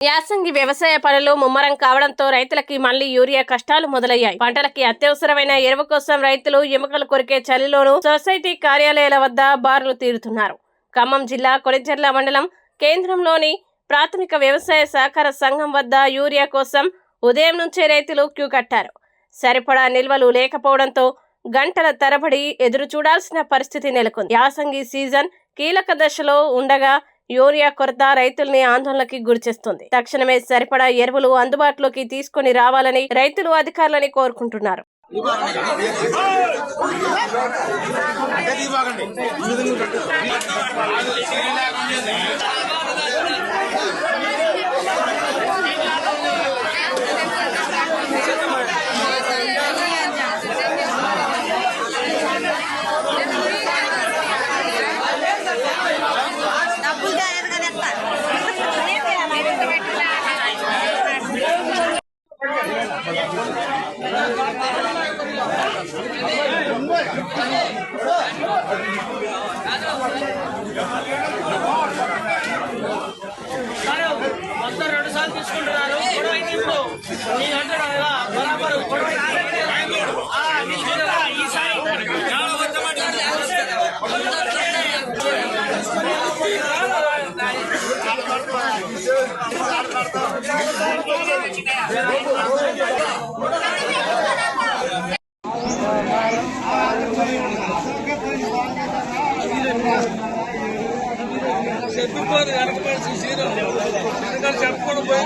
యాసంగి వ్యవసాయ పనులు ముమ్మరం కావడంతో రైతులకి మళ్లీ యూరియా కష్టాలు మొదలయ్యాయి. పంటలకి అత్యవసరమైన ఎరువు కోసం రైతులు ఎముకలు కొరికే చలిలోనూ సొసైటీ కార్యాలయాల వద్ద బారులు తీరుతున్నారు. ఖమ్మం జిల్లా కొణిజర్ల మండలం కేంద్రంలోని ప్రాథమిక వ్యవసాయ సహకార సంఘం వద్ద యూరియా కోసం ఉదయం నుంచే రైతులు క్యూ కట్టారు. సరిపడా నిల్వలు లేకపోవడంతో గంటల తరబడి ఎదురు చూడాల్సిన పరిస్థితి నెలకొంది. యాసంగి సీజన్ కీలక దశలో ఉండగా యూరియా కొరత రైతుల్ని ఆందోళనకి గురిచేస్తుంది. తక్షణమే సరిపడా ఎరువులు అందుబాటులోకి తీసుకొని రావాలని రైతులు అధికారులని కోరుకుంటున్నారు. చెప్పుకోవడం పోయి